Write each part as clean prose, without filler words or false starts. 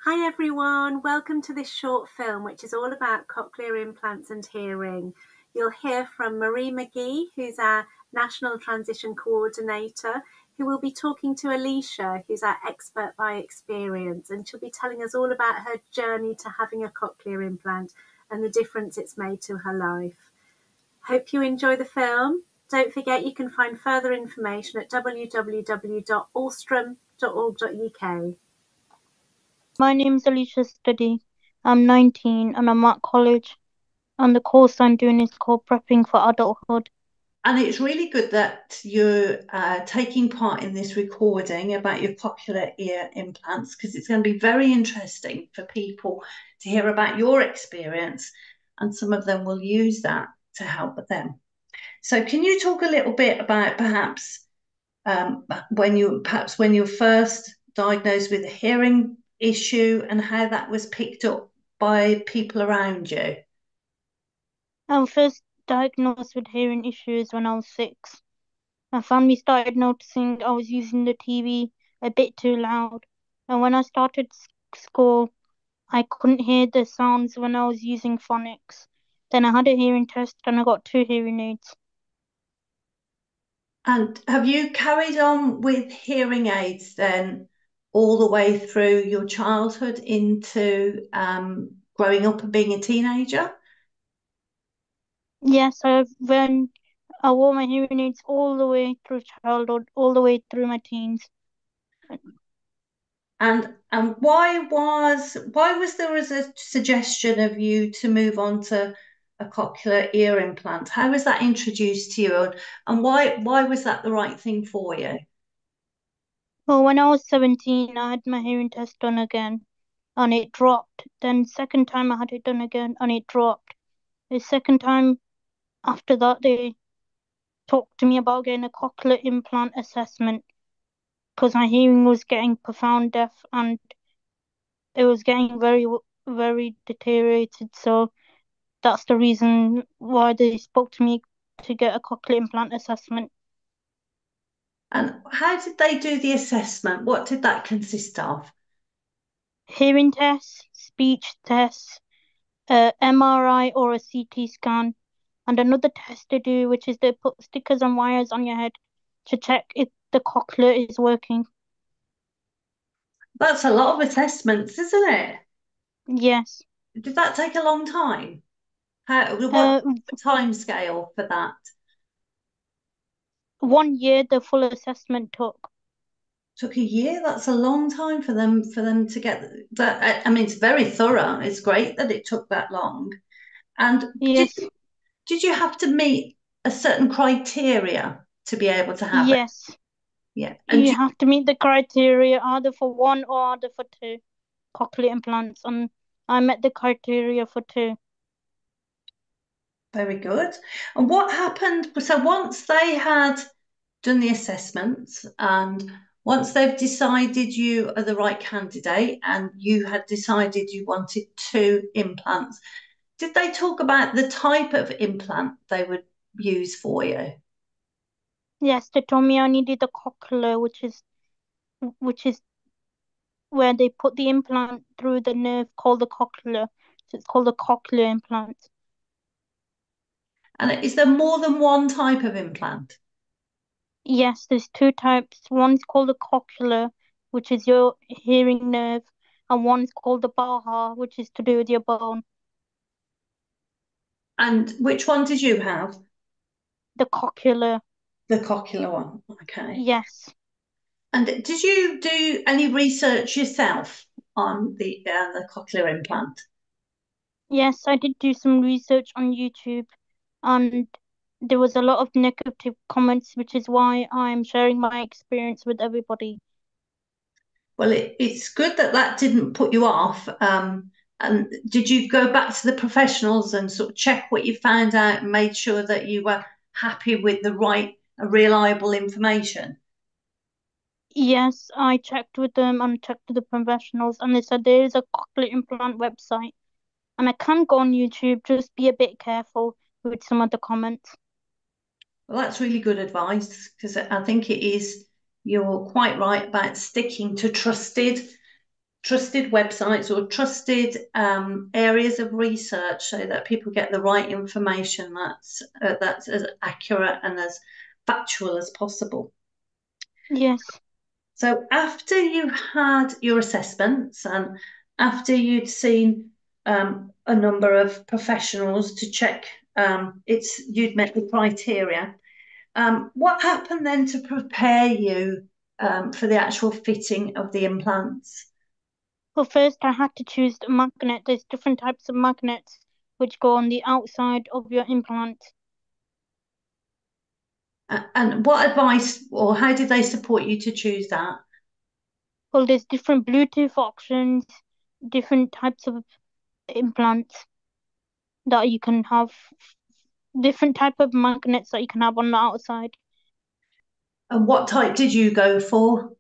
Hi everyone, welcome to this short film which is all about cochlear implants and hearing. You'll hear from Marie McGee, who's our National Transition Coordinator, who will be talking to Alisha, who's our expert by experience, and she'll be telling us all about her journey to having a cochlear implant and the difference it's made to her life. Hope you enjoy the film. Don't forget you can find further information at www.alstrom.org.uk. My name's Alisha Study. I'm 19 and I'm at college, and the course I'm doing is called Prepping for Adulthood. And it's really good that you're taking part in this recording about your cochlear ear implants because it's going to be very interesting for people to hear about your experience, and some of them will use that to help them. So, can you talk a little bit about perhaps when you were first diagnosed with a hearing issue and how that was picked up by people around you? I was first diagnosed with hearing issues when I was 6. My family started noticing I was using the TV a bit too loud, and when I started school, I couldn't hear the sounds when I was using phonics. Then I had a hearing test and I got 2 hearing aids. And have you carried on with hearing aids then all the way through your childhood into growing up and being a teenager? Yes, when I wore my hearing aids all the way through childhood, all the way through my teens. And why was there as a suggestion of you to move on to a cochlear ear implant? How was that introduced to you, and why was that the right thing for you? Well, when I was 17, I had my hearing test done again and it dropped. Then second time I had it done again and it dropped. The second time after that, they talked to me about getting a cochlear implant assessment because my hearing was getting profound deaf and it was getting very deteriorated. So that's the reason why they spoke to me to get a cochlear implant assessment. And how did they do the assessment? What did that consist of? Hearing tests, speech tests, MRI or a CT scan, and another test they do, which is they put stickers and wires on your head to check if the cochlear is working. That's a lot of assessments, isn't it? Yes. Did that take a long time? What Uh, time scale for that? 1 year the full assessment took. Took a year. That's a long time for them to get that. I mean, it's very thorough. It's great that it took that long. And did Yes. did you have to meet a certain criteria to be able to have it? Yes. Yeah. And You have to meet the criteria either for one or either for two cochlear implants, and I met the criteria for two. very good. And what happened? So once they had done the assessments and once they've decided you are the right candidate and you had decided you wanted two implants, did they talk about the type of implant they would use for you? Yes, they told me I needed the cochlear, which is where they put the implant through the nerve called the cochlear. So it's called a cochlear implant. And is there more than one type of implant? Yes, there's two types. One's called the cochlear, which is your hearing nerve, and one's called the baha, which is to do with your bone. And which one did you have? The cochlear. The cochlear one. Okay. Yes. And did you do any research yourself on the cochlear implant? Yes, I did do some research on YouTube, and there was a lot of negative comments, which is why I'm sharing my experience with everybody. Well, it's good that that didn't put you off. And did you go back to the professionals and sort of check what you found out and made sure that you were happy with the right, reliable information? Yes, I checked with them and checked with the professionals, and they said there is a cochlear implant website, and I can go on YouTube. Just be a bit careful with some of the comments. Well, that's really good advice because I think you're quite right about sticking to trusted trusted websites or trusted areas of research so that people get the right information that's as accurate and as factual as possible. Yes. So after you had your assessments and after you'd seen a number of professionals to check you'd met the criteria, what happened then to prepare you for the actual fitting of the implants? Well, first I had to choose the magnet. There's different types of magnets which go on the outside of your implant. And what advice or how did they support you to choose that? Well, there's different Bluetooth options, different types of implants that you can have, different type of magnets that you can have on the outside. And what type did you go for?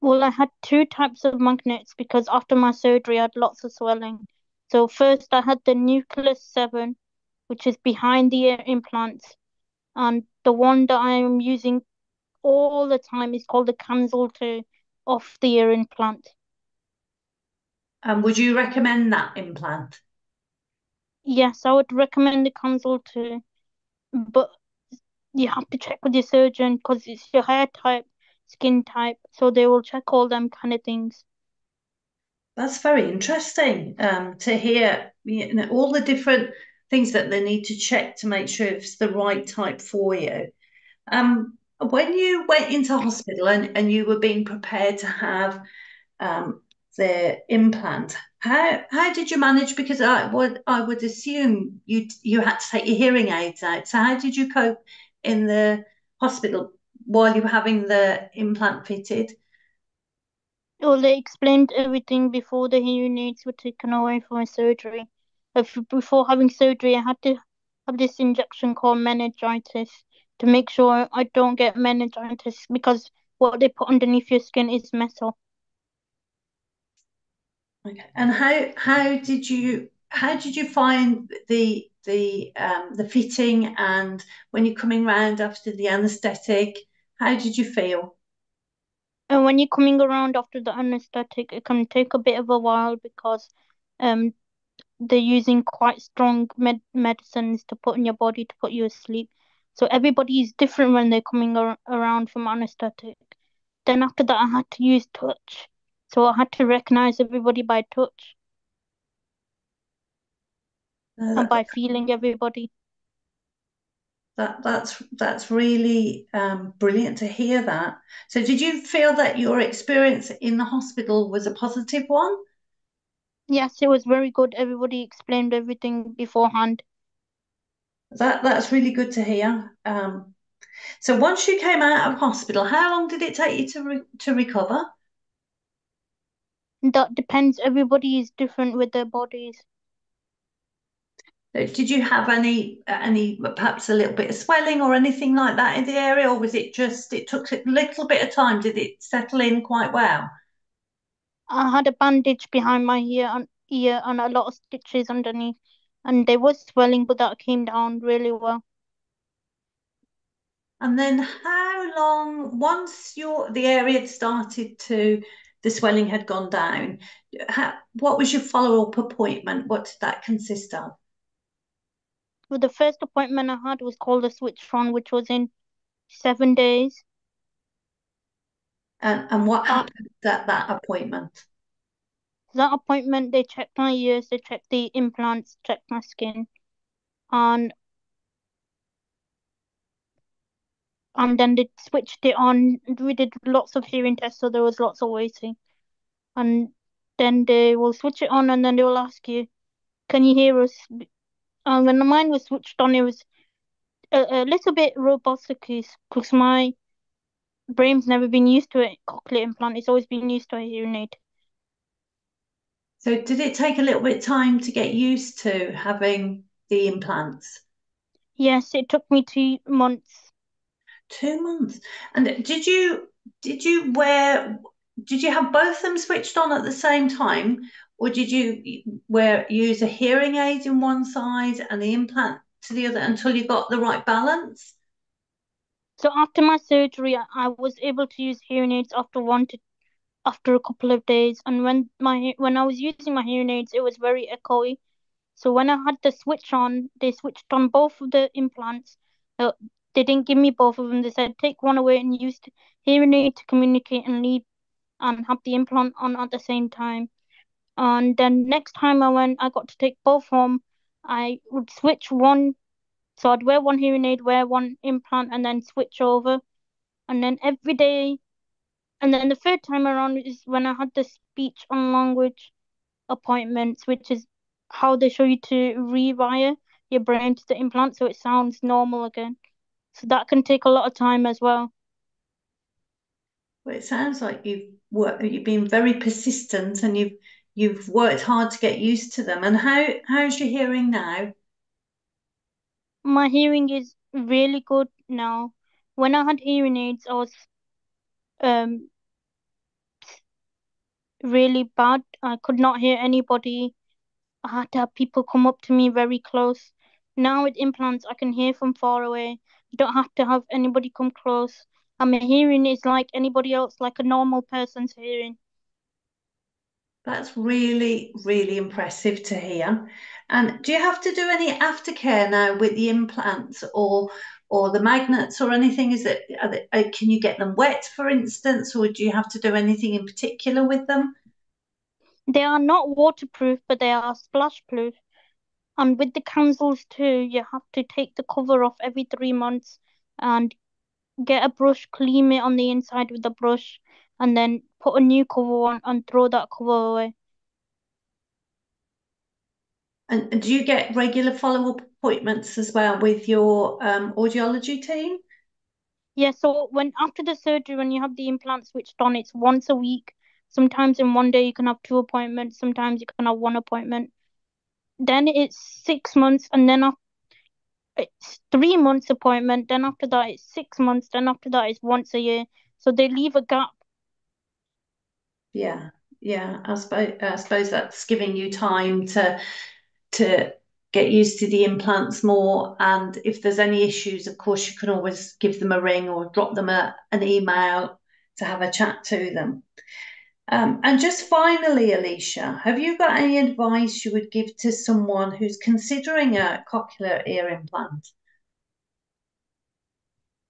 Well, I had two types of magnets because after my surgery I had lots of swelling. So first I had the Nucleus 7, which is behind the ear implants, and the one that I am using all the time is called the Cancel 2 off the ear implant. And would you recommend that implant? Yes, I would recommend the Cancel 2, but you have to check with your surgeon because it's your hair type, skin type, so they will check all them kind of things. That's very interesting to hear, all the different things that they need to check to make sure it's the right type for you. When you went into hospital and you were being prepared to have um, the implant, how did you manage? Because I would assume you had to take your hearing aids out. So how did you cope in the hospital while you were having the implant fitted? Well, they explained everything before the hearing aids were taken away for my surgery. Before having surgery, I had to have this injection called meningitis to make sure I don't get meningitis because what they put underneath your skin is metal. Okay. And how did you find the fitting and when you're coming round after the anaesthetic, how did you feel? And when you're coming around after the anesthetic, it can take a bit of a while because um they're using quite strong medicines to put in your body to put you asleep. So everybody is different when they're coming around from anesthetic. Then after that, I had to use touch. So I had to recognize everybody by touch and Uh, by feeling everybody. that's really brilliant to hear that. So did you feel that your experience in the hospital was a positive one? Yes, it was very good. Everybody explained everything beforehand. That's really good to hear. So once you came out of hospital, how long did it take you to recover? That depends. Everybody is different with their bodies. Did you have any perhaps a little bit of swelling or anything like that in the area, or was it just it took a little bit of time? Did it settle in quite well? I had a bandage behind my ear and a lot of stitches underneath, and there was swelling, but that came down really well. And then how long, once the area had started the swelling had gone down, what was your follow-up appointment? What did that consist of? Well, the first appointment I had was called a switch on, which was in 7 days. And what Uh, happened at that appointment? that appointment, they checked my ears, they checked the implants, checked my skin, and then they switched it on. We did lots of hearing tests, so there was lots of waiting. And then they will switch it on, and then they will ask you, "Can you hear us?" And when mine was switched on, it was a little bit robotic because my brain's never been used to a cochlear implant. It's always been used to a hearing aid. So did it take a little bit of time to get used to having the implants? Yes, it took me 2 months. 2 months. And did you have both of them switched on at the same time, or did you use a hearing aid in one side and the implant to the other until you got the right balance? So after my surgery, I was able to use hearing aids after after a couple of days. And when I was using my hearing aids, it was very echoey. So when I had the switch on, they switched on both of the implants. Uh, they didn't give me both of them. They said take one away and use the hearing aid to communicate and leave and have the implant on at the same time. And then next time I went, I got to take both home. I would switch one, so I'd wear one hearing aid, wear one implant, and then switch over. And then every day, and then the third time around is when I had the speech and language appointments, which is how they show you to rewire your brain to the implant so it sounds normal again. So that can take a lot of time as well. Well, it sounds like you've been very persistent and you've worked hard to get used to them. And how's your hearing now? My hearing is really good now. When I had hearing aids, I was um really bad. I could not hear anybody. I had to have people come up to me very close. Now with implants, I can hear from far away. I don't have to have anybody come close. And my hearing is like anybody else, like a normal person's hearing. That's really, really impressive to hear. And do you have to do any aftercare now with the implants or the magnets or anything? Can you get them wet, for instance, or do you have to do anything in particular with them? They are not waterproof, but they are splash proof. And with the cancels too, you have to take the cover off every 3 months and get a brush, clean it on the inside with a brush, and then put a new cover on and throw that cover away. And do you get regular follow-up appointments as well with your audiology team? Yeah, so when after the surgery, when you have the implant switched on, it's once a week. Sometimes in one day you can have two appointments, sometimes you can have one appointment. Then it's 6 months, and then after it's 3 months appointment. Then after that it's 6 months. Then after that it's once a year. So they leave a gap. Yeah, yeah. I suppose that's giving you time to get used to the implants more. And if there's any issues, of course, you can always give them a ring or drop them an email to have a chat to them. And just finally, Alisha, have you got any advice you would give to someone who's considering a cochlear ear implant?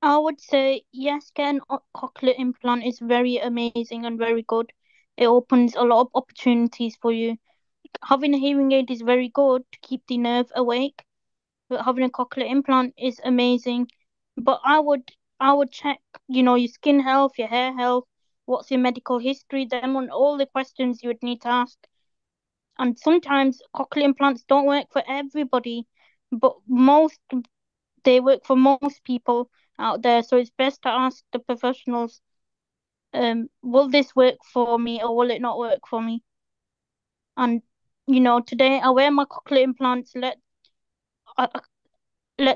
I would say yes, getting a cochlear implant is very amazing and very good. It opens a lot of opportunities for you. Having a hearing aid is very good to keep the nerve awake, but having a cochlear implant is amazing. But I would check, your skin health, your hair health, what's your medical history, them on all the questions you would need to ask. And sometimes cochlear implants don't work for everybody, but most they work for most people out there. So it's best to ask the professionals, will this work for me or will it not work for me? And today I wear my cochlear implants, let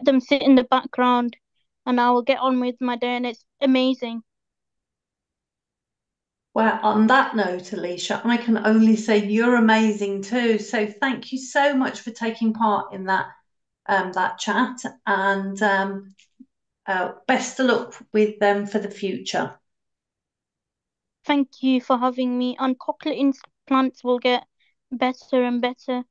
them sit in the background, and I will get on with my day, and it's amazing. Well, on that note, Alicia, I can only say you're amazing too. So thank you so much for taking part in that chat, and best of luck with them for the future. Thank you for having me. And cochlear implants will get better and better.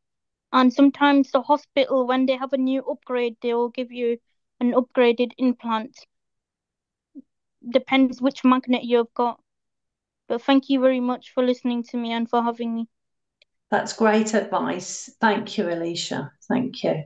And sometimes the hospital, when they have a new upgrade, they will give you an upgraded implant. Depends which magnet you've got. But thank you very much for listening to me and for having me. That's great advice. Thank you, Alicia. Thank you.